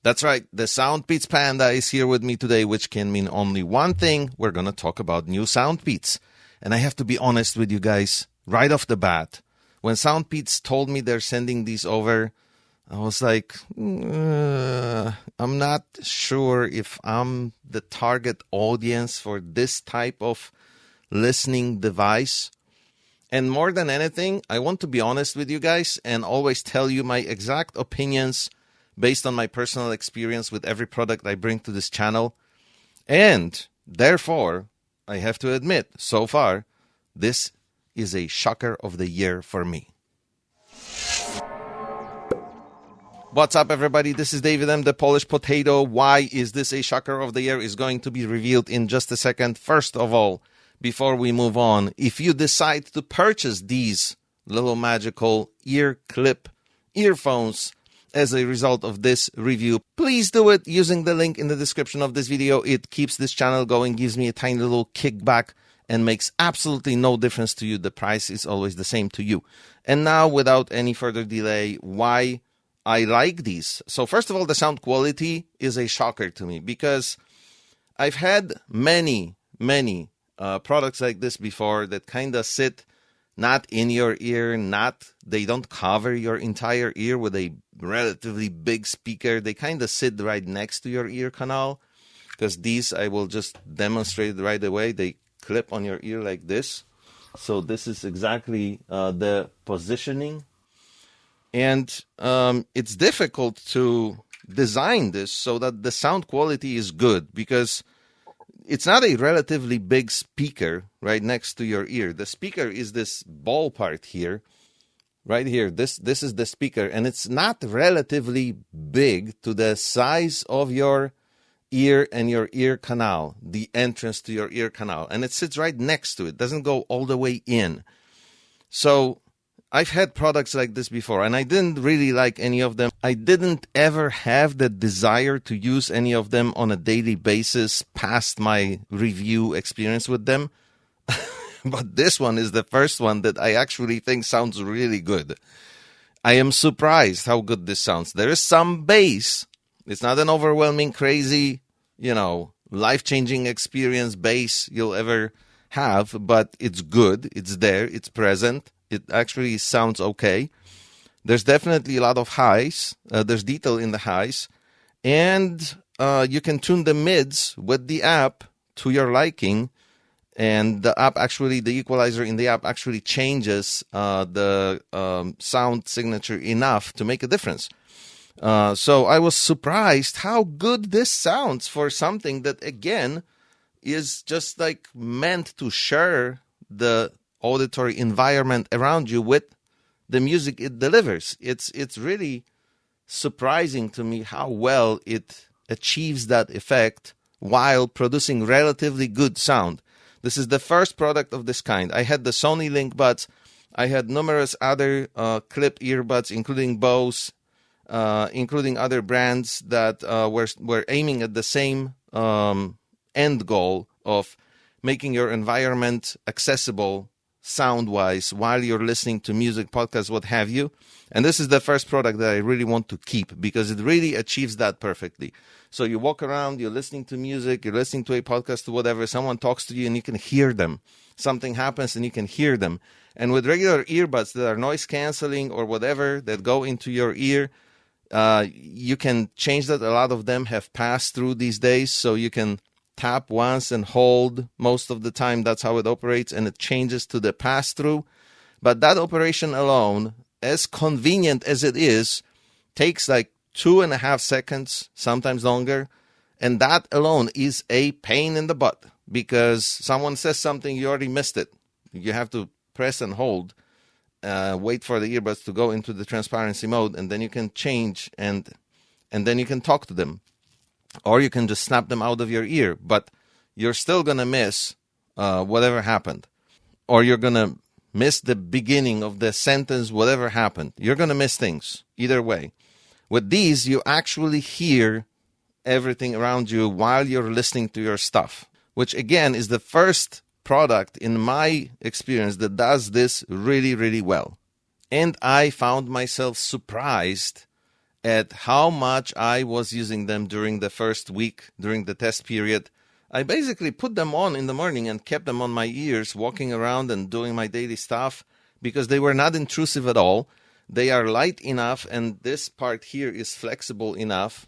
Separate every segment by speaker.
Speaker 1: That's right, the SoundPEATS Panda is here with me today, which can mean only one thing. We're going to talk about new SoundPEATS. And I have to be honest with you guys, right off the bat, when SoundPEATS told me they're sending these over, I was like, I'm not sure if I'm the target audience for this type of listening device. And more than anything, I want to be honest with you guys and always tell you my exact opinions based on my personal experience with every product I bring to this channel. And therefore, I have to admit, so far, this is a shocker of the year for me. What's up, everybody? This is David M., the Polish Potato. Why is this a shocker of the year is going to be revealed in just a second. First of all, before we move on, if you decide to purchase these little magical ear clip earphones as a result of this review, please do it using the link in the description of this video. It keeps this channel going, gives me a tiny little kickback, and makes absolutely no difference to you. The price is always the same to you. And now, without any further delay, why I like these. So first of all, the sound quality is a shocker to me because I've had many products like this before that kind of sit not in your ear, they don't cover your entire ear with a relatively big speaker. They kind of sit right next to your ear canal, because these, I will just demonstrate right away, they clip on your ear like this. So this is exactly the positioning. And it's difficult to design this so that the sound quality is good, because it's not a relatively big speaker right next to your ear. The speaker is this ball part here, right here. This is the speaker, and it's not relatively big to the size of your ear and your ear canal, the entrance to your ear canal. And it sits right next to it. Doesn't go all the way in. So I've had products like this before, and I didn't really like any of them. I didn't ever have the desire to use any of them on a daily basis past my review experience with them. But this one is the first one that I actually think sounds really good. I am surprised how good this sounds. There is some bass. It's not an overwhelming, crazy, life-changing experience bass you'll ever have, but it's good. It's there. It's present. It actually sounds okay. There's definitely a lot of highs. There's detail in the highs. And you can tune the mids with the app to your liking. And the app actually, the equalizer in the app actually changes the sound signature enough to make a difference. So I was surprised how good this sounds for something that, again, is just like meant to share the auditory environment around you with the music it delivers. It's really surprising to me how well it achieves that effect while producing relatively good sound. This is the first product of this kind. I had the Sony Link Buds. I had numerous other clip earbuds, including Bose, including other brands that were aiming at the same end goal of making your environment accessible sound-wise while you're listening to music, podcasts, what have you. And this is the first product that I really want to keep because it really achieves that perfectly. So you walk around, you're listening to music, you're listening to a podcast or whatever, someone talks to you and you can hear them. Something happens and you can hear them. And with regular earbuds that are noise canceling or whatever that go into your ear, you can change that. A lot of them have pass-through these days, so you can tap once and hold most of the time. That's how it operates, and it changes to the pass-through. But that operation alone, as convenient as it is, takes like 2.5 seconds, sometimes longer. And that alone is a pain in the butt because someone says something, you already missed it. You have to press and hold, wait for the earbuds to go into the transparency mode, and then you can change and then you can talk to them. Or you can just snap them out of your ear, but you're still going to miss whatever happened. Or you're going to miss the beginning of the sentence, whatever happened. You're going to miss things either way. With these, you actually hear everything around you while you're listening to your stuff, which again is the first product in my experience that does this really, really well. And I found myself surprised at how much I was using them during the first week, during the test period. I basically put them on in the morning and kept them on my ears, walking around and doing my daily stuff, because they were not intrusive at all. They are light enough, and this part here is flexible enough.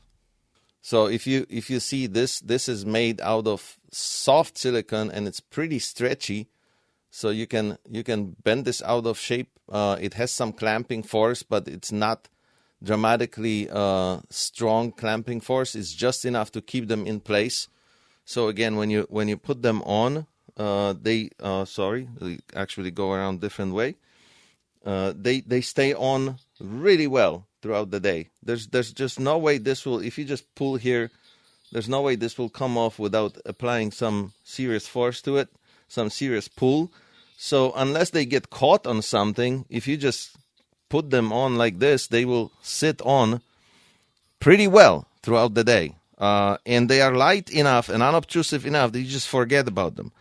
Speaker 1: So if you see this is made out of soft silicone, and it's pretty stretchy. So you can bend this out of shape. It has some clamping force, but it's not dramatically strong clamping force. It's just enough to keep them in place. So again, when you put them on, they actually go around different way. They stay on really well throughout the day. There's just no way this will, if you just pull here, there's no way this will come off without applying some serious force to it, some serious pull. So unless they get caught on something, if you just put them on like this, they will sit on pretty well throughout the day. And they are light enough and unobtrusive enough that you just forget about them.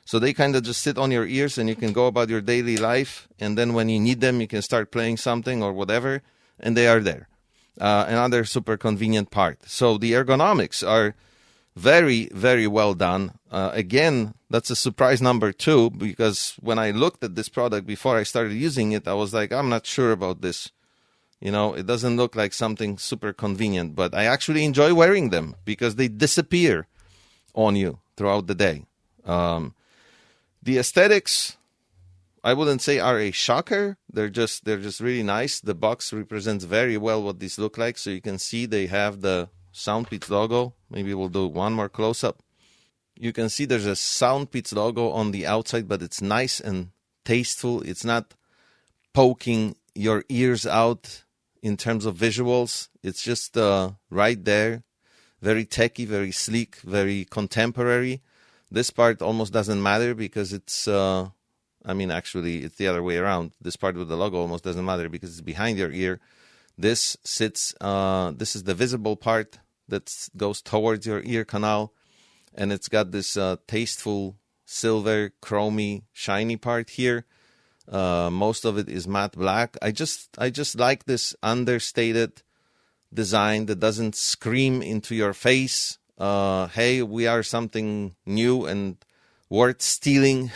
Speaker 1: So they kind of just sit on your ears, and you can go about your daily life. And then when you need them, you can start playing something or whatever, and they are there. Another super convenient part. So the ergonomics are very, very well done. Again, that's a surprise number 2, because when I looked at this product before I started using it, I was like, I'm not sure about this. It doesn't look like something super convenient, but I actually enjoy wearing them because they disappear on you throughout the day. The aesthetics, I wouldn't say are a shocker. They're just really nice. The box represents very well what these look like. So you can see they have the SoundPEATS logo. Maybe we'll do one more close-up. You can see there's a SoundPEATS logo on the outside, but it's nice and tasteful. It's not poking your ears out in terms of visuals. It's just right there. Very techy, very sleek, very contemporary. This part almost doesn't matter because it's, actually, it's the other way around. This part with the logo almost doesn't matter because it's behind your ear. This sits, this is the visible part that goes towards your ear canal. And it's got this tasteful silver, chromy, shiny part here. Most of it is matte black. I just like this understated design that doesn't scream into your face. Hey, we are something new and worth stealing.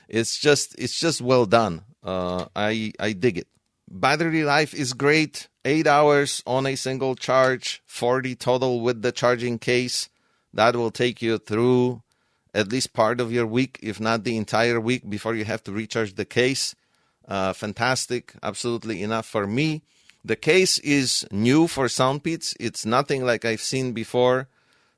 Speaker 1: It's just well done. I dig it. Battery life is great. 8 hours on a single charge, 40 total with the charging case. That will take you through at least part of your week, if not the entire week, before you have to recharge the case. Fantastic. Absolutely enough for me. The case is new for SoundPEATS. It's nothing like I've seen before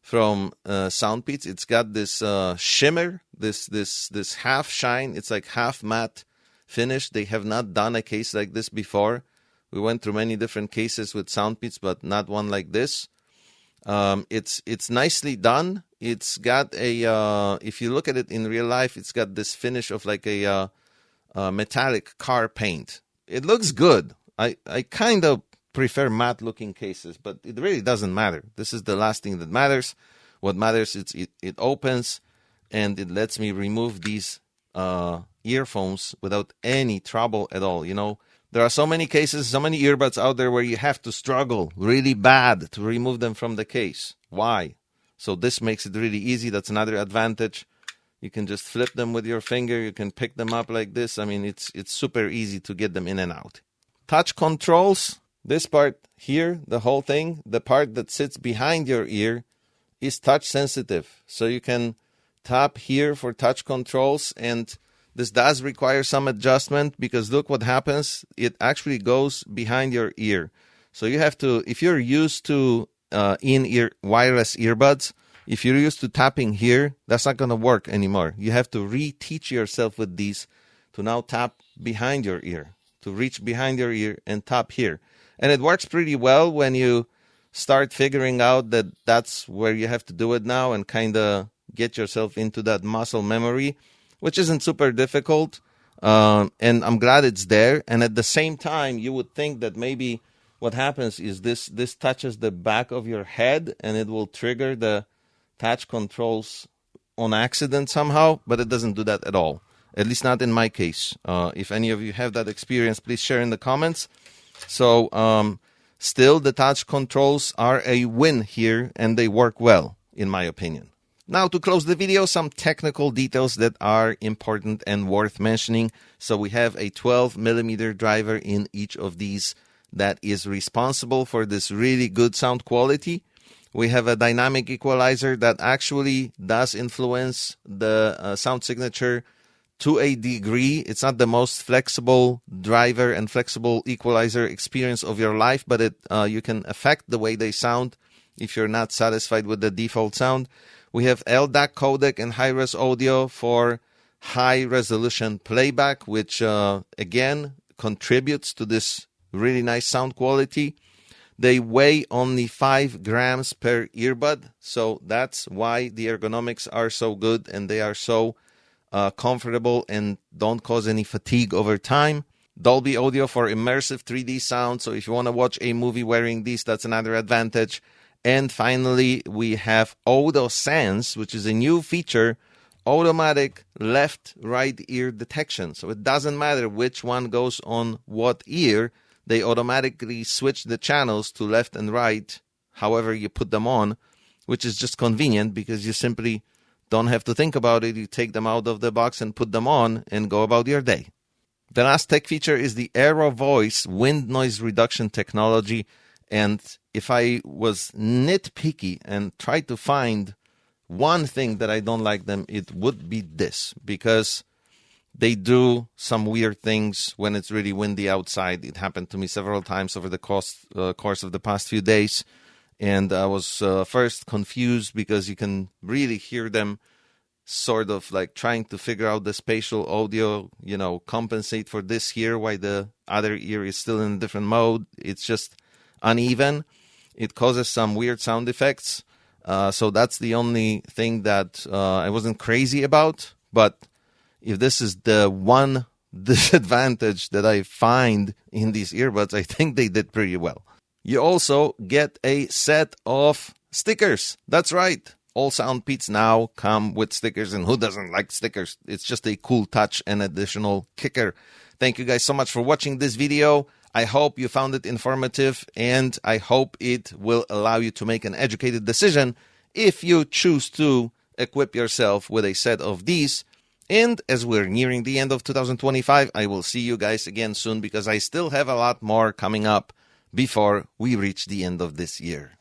Speaker 1: from SoundPEATS. It's got this shimmer, this half shine. It's like half matte finish. They have not done a case like this before. We went through many different cases with SoundPEATS, but not one like this. It's nicely done. It's got a, if you look at it in real life, it's got this finish of like a metallic car paint. It looks good. I kind of prefer matte looking cases, but it really doesn't matter. This is the last thing that matters. What matters is it opens and it lets me remove these earphones without any trouble at all. There are so many cases, so many earbuds out there where you have to struggle really bad to remove them from the case. Why? So this makes it really easy. That's another advantage. You can just flip them with your finger. You can pick them up like this. It's super easy to get them in and out. Touch controls. This part here, the whole thing, the part that sits behind your ear is touch sensitive. So you can tap here for touch controls, and this does require some adjustment because look what happens. It actually goes behind your ear. So you have to, if you're used to in-ear wireless earbuds, if you're used to tapping here, that's not going to work anymore. You have to reteach yourself with these to now tap behind your ear, to reach behind your ear and tap here. And it works pretty well when you start figuring out that that's where you have to do it now and kind of get yourself into that muscle memory, which isn't super difficult. And I'm glad it's there. And at the same time, you would think that maybe what happens is this touches the back of your head and it will trigger the touch controls on accident somehow, but it doesn't do that at all. At least not in my case. If any of you have that experience, please share in the comments. So Still, the touch controls are a win here, and they work well, in my opinion. Now, to close the video, some technical details that are important and worth mentioning. So we have a 12mm driver in each of these that is responsible for this really good sound quality. We have a dynamic equalizer that actually does influence the sound signature to a degree. It's not the most flexible driver and flexible equalizer experience of your life, but you can affect the way they sound if you're not satisfied with the default sound. We have LDAC codec and high-res audio for high-resolution playback, which again contributes to this really nice sound quality. They weigh only 5 grams per earbud, so that's why the ergonomics are so good and they are so comfortable and don't cause any fatigue over time. Dolby audio for immersive 3D sound, so if you want to watch a movie wearing these, that's another advantage. And finally, we have Auto Sense, which is a new feature, automatic left-right ear detection. So it doesn't matter which one goes on what ear, they automatically switch the channels to left and right, however you put them on, which is just convenient because you simply don't have to think about it. You take them out of the box and put them on and go about your day. The last tech feature is the Aero Voice wind noise reduction technology. And if I was nitpicky and tried to find one thing that I don't like them, it would be this, because they do some weird things when it's really windy outside. It happened to me several times over the course of the past few days. And I was first confused because you can really hear them sort of like trying to figure out the spatial audio, compensate for this here, while the other ear is still in a different mode. It's just uneven. It causes some weird sound effects. So that's the only thing that I wasn't crazy about. But if this is the one disadvantage that I find in these earbuds, I think they did pretty well. You also get a set of stickers. That's right. All SoundPEATS now come with stickers, and who doesn't like stickers? It's just a cool touch and additional kicker. Thank you guys so much for watching this video. I hope you found it informative, and I hope it will allow you to make an educated decision if you choose to equip yourself with a set of these. And as we're nearing the end of 2025, I will see you guys again soon, because I still have a lot more coming up before we reach the end of this year.